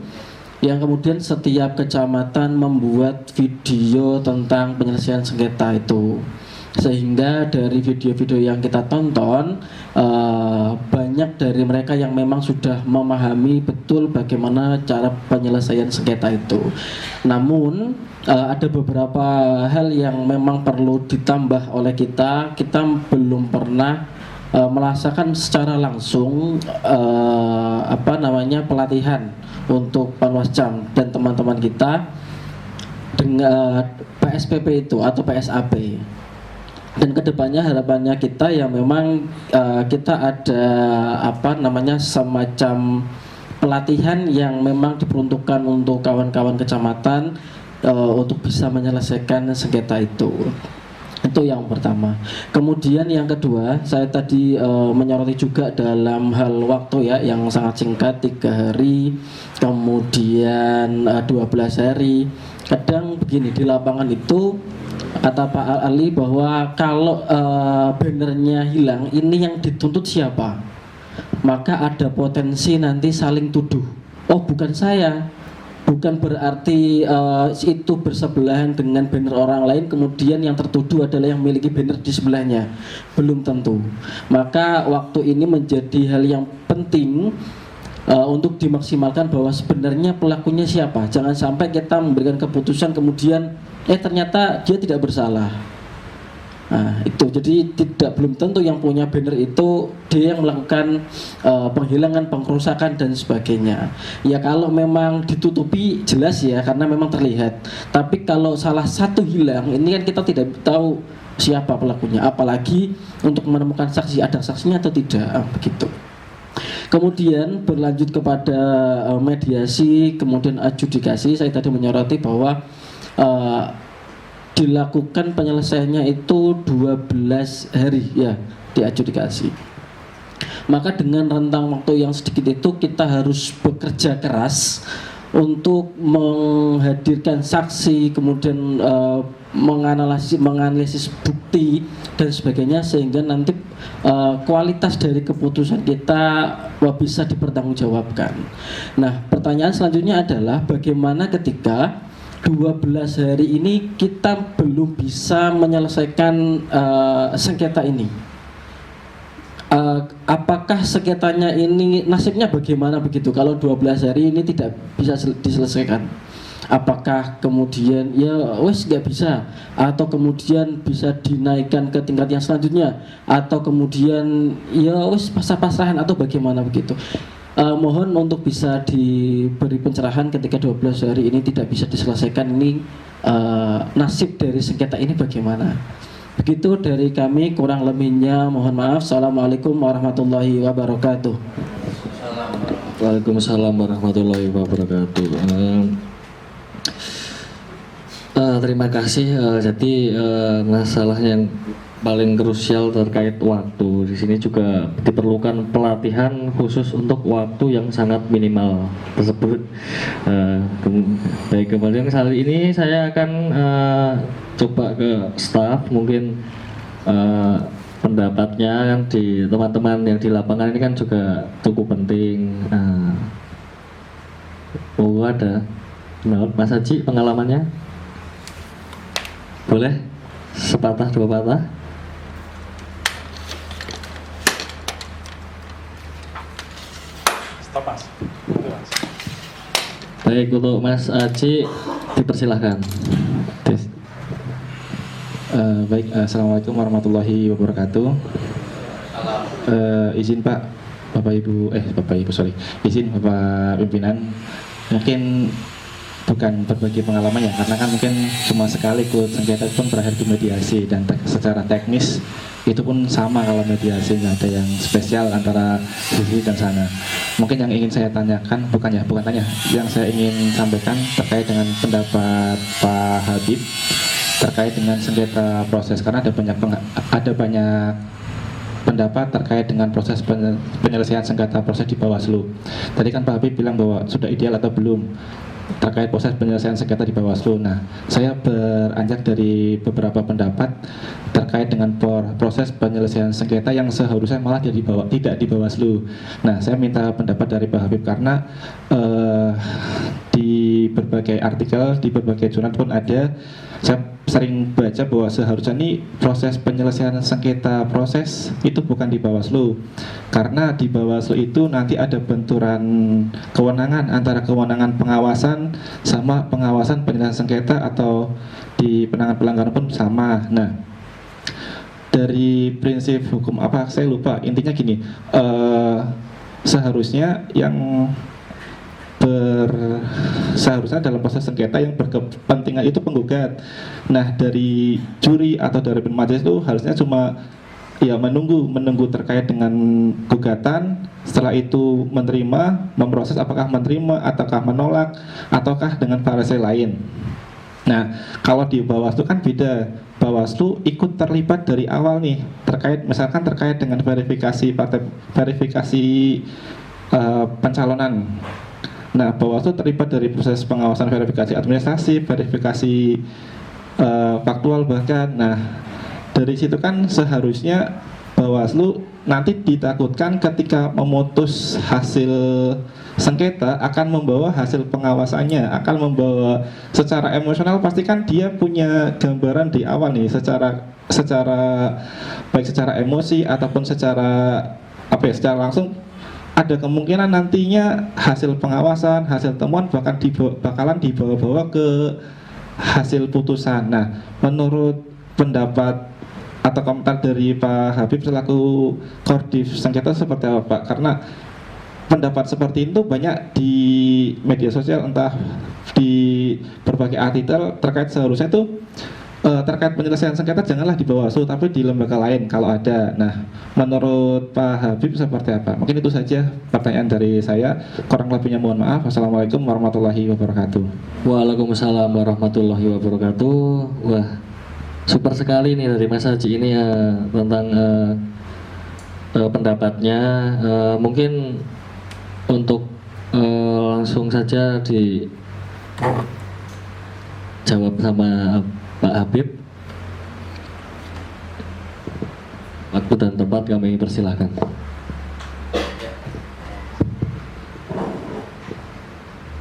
yang kemudian setiap kecamatan membuat video tentang penyelesaian sengketa itu, sehingga dari video-video yang kita tonton banyak dari mereka yang memang sudah memahami betul bagaimana cara penyelesaian sengketa itu. Namun ada beberapa hal yang memang perlu ditambah oleh kita belum pernah merasakan secara langsung pelatihan untuk Panwascam dan teman-teman kita dengan PSPP itu atau PSAP. Dan kedepannya harapannya kita ya memang kita ada semacam pelatihan yang memang diperuntukkan untuk kawan-kawan kecamatan untuk bisa menyelesaikan sengketa itu. Itu yang pertama. Kemudian yang kedua, saya tadi menyoroti juga dalam hal waktu ya, yang sangat singkat, 3 hari, kemudian 12 hari. Kadang begini, di lapangan itu kata Pak Ali bahwa kalau bannernya hilang, ini yang dituntut siapa? Maka ada potensi nanti saling tuduh. Oh, bukan saya. Bukan berarti itu bersebelahan dengan banner orang lain, kemudian yang tertuduh adalah yang memiliki banner di sebelahnya. Belum tentu. Maka waktu ini menjadi hal yang penting untuk dimaksimalkan bahwa sebenarnya pelakunya siapa. Jangan sampai kita memberikan keputusan kemudian ternyata dia tidak bersalah. Nah, itu jadi belum tentu yang punya banner itu dia yang melakukan penghilangan, pengrusakan dan sebagainya. Ya kalau memang ditutupi jelas ya karena memang terlihat. Tapi kalau salah satu hilang, ini kan kita tidak tahu siapa pelakunya. Apalagi untuk menemukan saksi, ada saksinya atau tidak, begitu. Kemudian berlanjut kepada mediasi, kemudian adjudikasi. Saya tadi menyoroti bahwa dilakukan penyelesaiannya itu 12 hari ya diadjudikasi. Maka dengan rentang waktu yang sedikit itu kita harus bekerja keras untuk menghadirkan saksi, kemudian menganalisis bukti dan sebagainya, sehingga nanti kualitas dari keputusan kita bisa dipertanggungjawabkan. Nah, pertanyaan selanjutnya adalah bagaimana ketika 12 hari ini kita belum bisa menyelesaikan sengketa ini. Apakah sengketanya ini nasibnya bagaimana begitu kalau 12 hari ini tidak bisa diselesaikan? Apakah kemudian ya wes nggak bisa, atau kemudian bisa dinaikkan ke tingkat yang selanjutnya, atau kemudian ya wes pasrah-pasrahan, atau bagaimana begitu? Mohon untuk bisa diberi pencerahan ketika 12 hari ini tidak bisa diselesaikan, ini nasib dari sengketa ini bagaimana? Begitu dari kami, kurang lebihnya mohon maaf. Assalamualaikum warahmatullahi wabarakatuh. Waalaikumsalam warahmatullahi wabarakatuh. Terima kasih. Jadi masalah yang paling krusial terkait waktu di sini juga diperlukan pelatihan khusus untuk waktu yang sangat minimal tersebut. Baik, kemudian kali ini saya akan coba ke staf, mungkin pendapatnya yang di teman-teman yang di lapangan ini kan juga cukup penting. Ada Mas Haji pengalamannya, boleh sepatah dua patah. Baik, untuk Mas Aji dipersilahkan. Baik, assalamualaikum warahmatullahi wabarakatuh. Izin Pak, izin Bapak Pimpinan, mungkin bukan berbagi pengalaman ya, karena kan mungkin cuma sekali ikut sengketa pun berakhir di mediasi, dan secara teknis itu pun sama kalau mediasi, nggak ada yang spesial antara sisi dan sana. Mungkin yang ingin saya tanyakan, bukan tanya, yang saya ingin sampaikan terkait dengan pendapat Pak Habib terkait dengan sengketa proses, karena ada banyak pendapat terkait dengan proses penyelesaian sengketa proses di Bawaslu. Tadi kan Pak Habib bilang bahwa sudah ideal atau belum terkait proses penyelesaian sengketa di Bawaslu. Nah, saya beranjak dari beberapa pendapat terkait dengan proses penyelesaian sengketa yang seharusnya malah tidak di Bawaslu. Nah, saya minta pendapat dari Pak Habib, karena di berbagai artikel, di berbagai jurnal pun ada. Saya sering baca bahwa seharusnya ini proses penyelesaian sengketa proses itu bukan di Bawaslu, karena di Bawaslu itu nanti ada benturan kewenangan antara kewenangan pengawasan sama pengawasan penyelesaian sengketa, atau di penanganan pelanggaran pun sama. Nah, dari prinsip hukum apa saya lupa, intinya gini, seharusnya seharusnya dalam proses sengketa yang berkepentingan itu penggugat. Nah, dari juri atau dari majelis itu harusnya cuma ya menunggu terkait dengan gugatan, setelah itu menerima, memproses apakah menerima ataukah menolak ataukah dengan variasi lain. Nah, kalau di Bawaslu kan beda. Bawaslu ikut terlibat dari awal nih, misalkan terkait dengan verifikasi pencalonan. Nah, Bawaslu terlibat dari proses pengawasan verifikasi administrasi, verifikasi faktual bahkan. Nah, dari situ kan seharusnya Bawaslu nanti ditakutkan ketika memutus hasil sengketa akan membawa hasil pengawasannya, akan membawa secara emosional, pasti kan dia punya gambaran di awal nih, baik secara emosi ataupun secara secara langsung ada kemungkinan nantinya hasil pengawasan, hasil temuan bakalan dibawa-bawa ke hasil putusan. Nah, menurut pendapat atau komentar dari Pak Habib selaku Koordif Sengketa seperti apa, Pak? Karena pendapat seperti itu banyak di media sosial, entah di berbagai artikel terkait seharusnya itu terkait penyelesaian sengketa janganlah di Bawaslu tapi di lembaga lain kalau ada. Nah, menurut Pak Habib seperti apa? Mungkin itu saja pertanyaan dari saya. Kurang lebihnya mohon maaf. Wassalamualaikum warahmatullahi wabarakatuh. Waalaikumsalam warahmatullahi wabarakatuh. Wah, super sekali nih dari Mas Haji ini ya tentang pendapatnya. Mungkin untuk langsung saja dijawab sama Pak Habib. Waktu dan tempat kami persilahkan.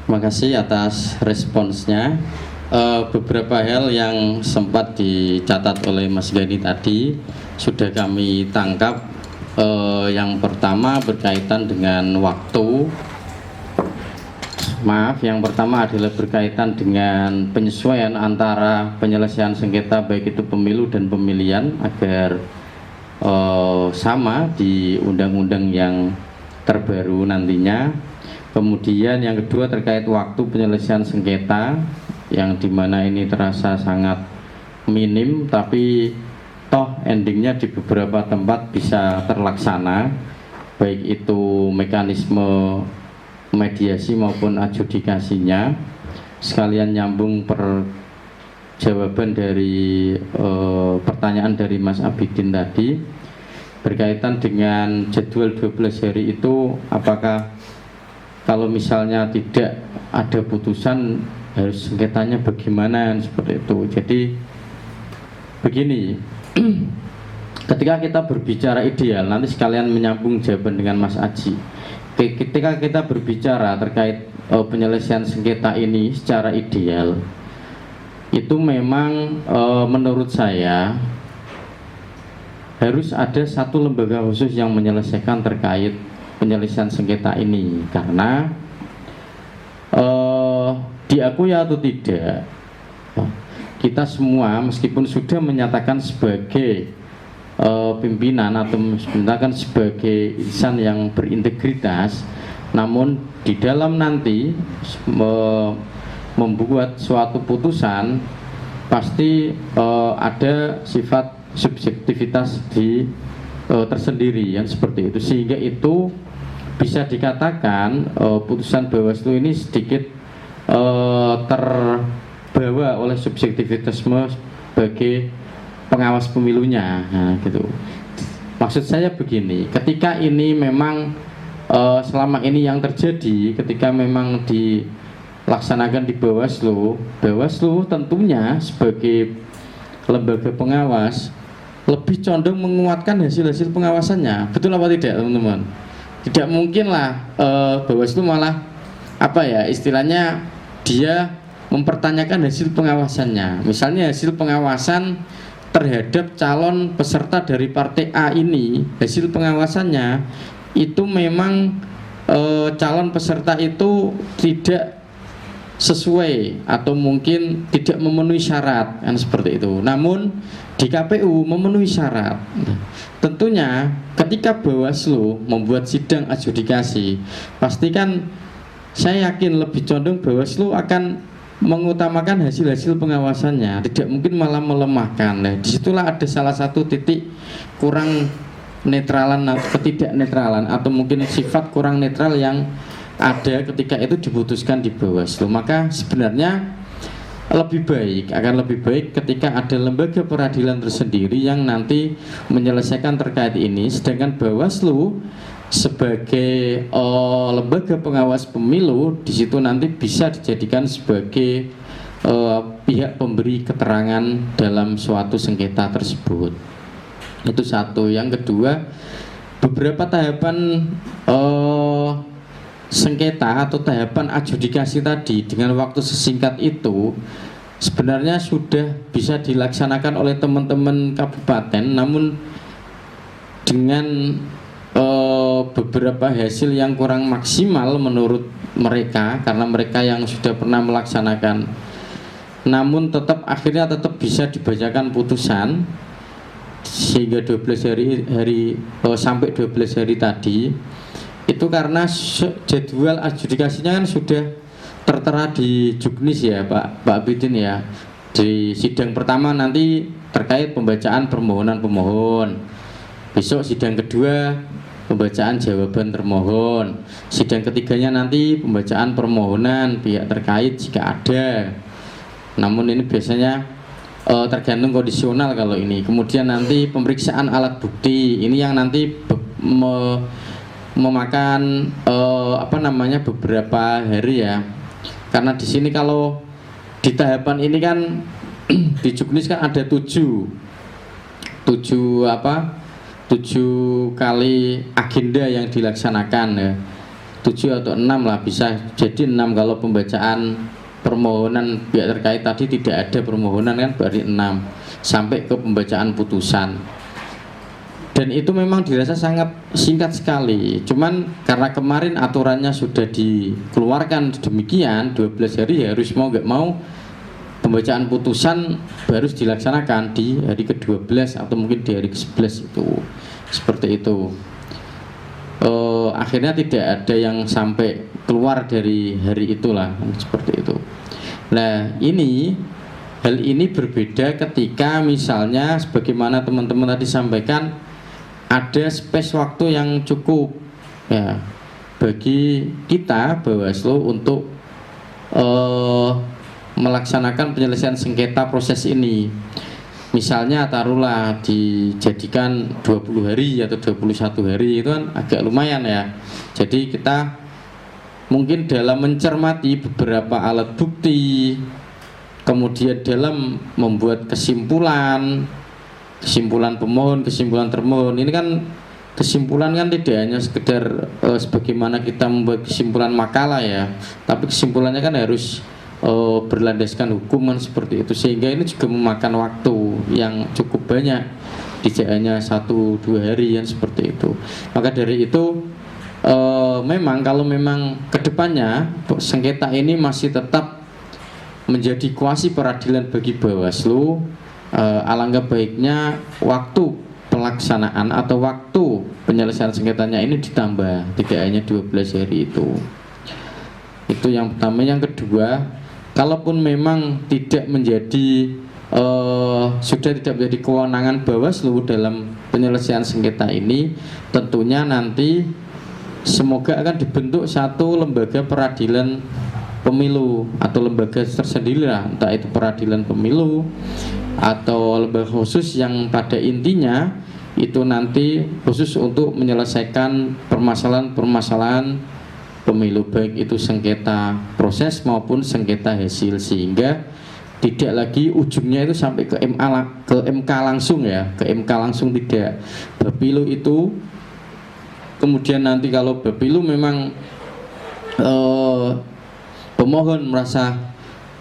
Terima kasih atas responsnya. Beberapa hal yang sempat dicatat oleh Mas Gani tadi sudah kami tangkap. Yang pertama berkaitan dengan waktu. Yang pertama adalah berkaitan dengan penyesuaian antara penyelesaian sengketa baik itu pemilu dan pemilihan agar sama di undang-undang yang terbaru nantinya. Kemudian yang kedua terkait waktu penyelesaian sengketa yang dimana ini terasa sangat minim, tapi toh endingnya di beberapa tempat bisa terlaksana, baik itu mekanisme mediasi maupun adjudikasinya. Sekalian nyambung jawaban dari pertanyaan dari Mas Abidin tadi berkaitan dengan jadwal 12 hari itu, apakah kalau misalnya tidak ada putusan harus sengketanya bagaimana, seperti itu. Jadi begini, ketika kita berbicara ideal, nanti sekalian menyambung jawaban dengan Mas Aji. Ketika kita berbicara terkait penyelesaian sengketa ini secara ideal, itu memang menurut saya harus ada satu lembaga khusus yang menyelesaikan terkait penyelesaian sengketa ini, karena diakui atau tidak, kita semua meskipun sudah menyatakan sebagai pimpinan atau menyatakan sebagai insan yang berintegritas, namun di dalam nanti membuat suatu putusan pasti ada sifat subjektivitas tersendiri yang seperti itu, sehingga itu bisa dikatakan putusan Bawaslu ini sedikit terbawa oleh subjektivitasme sebagai pengawas pemilunya. Nah, gitu. Maksud saya begini, ketika ini memang selama ini yang terjadi, ketika memang dilaksanakan di Bawaslu tentunya sebagai lembaga pengawas lebih condong menguatkan hasil-hasil pengawasannya. Betul apa tidak, teman-teman? Tidak mungkin lah Bawaslu malah istilahnya dia mempertanyakan hasil pengawasannya. Misalnya hasil pengawasan terhadap calon peserta dari partai A ini, hasil pengawasannya itu memang calon peserta itu tidak sesuai atau mungkin tidak memenuhi syarat, kan seperti itu. Namun di KPU memenuhi syarat. Tentunya ketika Bawaslu membuat sidang adjudikasi, pastikan saya yakin lebih condong Bawaslu akan mengutamakan hasil-hasil pengawasannya, tidak mungkin malah melemahkan. Nah, disitulah ada salah satu titik kurang netralan atau ketidaknetralan atau mungkin sifat kurang netral yang ada ketika itu diputuskan di Bawaslu. Maka sebenarnya akan lebih baik ketika ada lembaga peradilan tersendiri yang nanti menyelesaikan terkait ini, sedangkan Bawaslu sebagai lembaga pengawas pemilu di situ nanti bisa dijadikan sebagai pihak pemberi keterangan dalam suatu sengketa tersebut. Itu satu. Yang kedua, beberapa tahapan sengketa atau tahapan adjudikasi tadi dengan waktu sesingkat itu sebenarnya sudah bisa dilaksanakan oleh teman-teman kabupaten, namun dengan beberapa hasil yang kurang maksimal menurut mereka, karena mereka yang sudah pernah melaksanakan, namun akhirnya tetap bisa dibacakan putusan sehingga 12 hari sampai 12 hari tadi. Itu karena jadwal adjudikasinya kan sudah tertera di Juknis ya Pak Bidin ya. Di sidang pertama nanti terkait pembacaan permohonan pemohon, besok sidang kedua pembacaan jawaban termohon, sidang ketiganya nanti pembacaan permohonan pihak terkait jika ada. Namun ini biasanya tergantung kondisional kalau ini. Kemudian nanti pemeriksaan alat bukti, ini yang nanti memakan beberapa hari ya. Karena di sini kalau di tahapan ini kan di Juknis kan ada 7 kali agenda yang dilaksanakan ya. 7 atau 6 lah, bisa jadi 6 kalau pembacaan permohonan pihak terkait tadi tidak ada permohonan kan berarti 6 sampai ke pembacaan putusan. Dan itu memang dirasa sangat singkat sekali. Cuman karena kemarin aturannya sudah dikeluarkan demikian 12 hari, harus mau nggak mau pembacaan putusan harus dilaksanakan di hari ke-12 atau mungkin di hari ke-11 itu. Seperti itu. Akhirnya tidak ada yang sampai keluar dari hari itulah, seperti itu. Nah, hal ini berbeda ketika misalnya sebagaimana teman-teman tadi sampaikan, ada space waktu yang cukup ya bagi kita Bawaslu untuk melaksanakan penyelesaian sengketa proses ini. Misalnya taruhlah dijadikan 20 hari atau 21 hari, itu kan agak lumayan ya. Jadi kita mungkin dalam mencermati beberapa alat bukti, kemudian dalam membuat kesimpulan pemohon, kesimpulan termohon. Ini kan kesimpulan kan tidak hanya sekedar sebagaimana kita membuat kesimpulan makalah ya, tapi kesimpulannya kan harus berlandaskan hukuman seperti itu, sehingga ini juga memakan waktu yang cukup banyak, tidak hanya 1-2 hari yang seperti itu. Maka dari itu memang kalau memang kedepannya sengketa ini masih tetap menjadi kuasi peradilan bagi Bawaslu, alangkah baiknya waktu pelaksanaan atau waktu penyelesaian sengketanya ini ditambah, tidak hanya 12 hari itu. Itu yang pertama. Yang kedua, kalaupun memang tidak menjadi sudah tidak menjadi kewenangan Bawaslu dalam penyelesaian sengketa ini, tentunya nanti semoga akan dibentuk satu lembaga peradilan pemilu atau lembaga tersendiri lah, entah itu peradilan pemilu atau lembaga khusus yang pada intinya itu nanti khusus untuk menyelesaikan permasalahan-permasalahan pemilu, baik itu sengketa proses maupun sengketa hasil, sehingga tidak lagi ujungnya itu sampai ke MK langsung ya, ke MK langsung tidak. Bapilu itu kemudian nanti kalau Bapilu memang pemohon merasa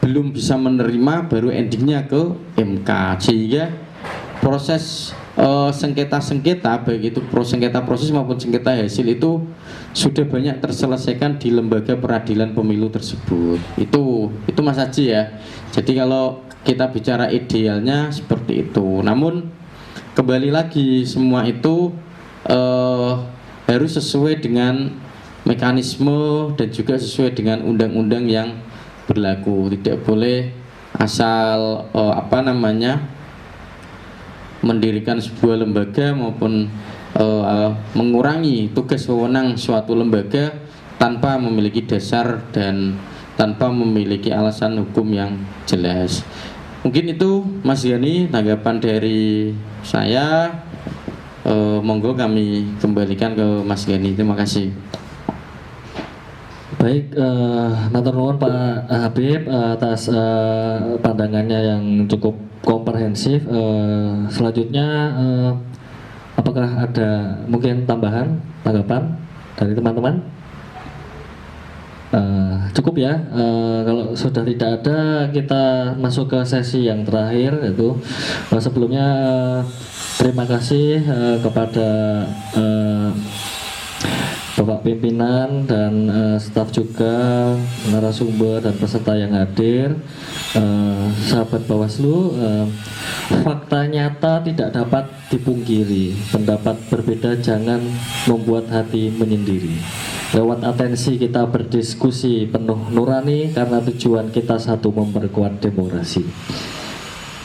belum bisa menerima, baru endingnya ke MK, sehingga proses sengketa-sengketa baik itu sengketa proses maupun sengketa hasil itu sudah banyak terselesaikan di lembaga peradilan pemilu tersebut. Itu Mas Haji ya. Jadi kalau kita bicara idealnya seperti itu. Namun kembali lagi semua itu harus sesuai dengan mekanisme dan juga sesuai dengan undang-undang yang berlaku. Tidak boleh asal mendirikan sebuah lembaga maupun mengurangi tugas wewenang suatu lembaga tanpa memiliki dasar dan tanpa memiliki alasan hukum yang jelas. Mungkin itu Mas Yani tanggapan dari saya. Monggo kami kembalikan ke Mas Yani. Terima kasih. Baik, matur nuwun Pak Habib atas pandangannya yang cukup komprehensif. Selanjutnya apakah ada mungkin tambahan tanggapan dari teman-teman? Cukup ya. Kalau sudah tidak ada, kita masuk ke sesi yang terakhir, yaitu sebelumnya terima kasih kepada Bapak pimpinan dan staf juga, narasumber dan peserta yang hadir. Sahabat Bawaslu, fakta nyata tidak dapat dipungkiri. Pendapat berbeda jangan membuat hati menyendiri. Lewat atensi kita berdiskusi penuh nurani karena tujuan kita satu, memperkuat demokrasi.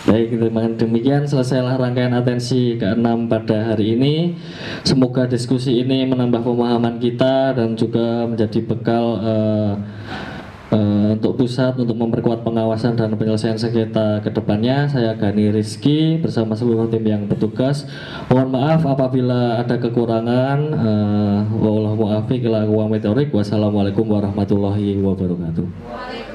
Baik, dengan demikian selesailah rangkaian atensi ke-6 pada hari ini. Semoga diskusi ini menambah pemahaman kita dan juga menjadi bekal untuk pusat untuk memperkuat pengawasan dan penyelesaian sengketa ke depannya. Saya Gani Rizky bersama seluruh tim yang bertugas. Mohon maaf apabila ada kekurangan. Wassalamualaikum warahmatullahi wabarakatuh.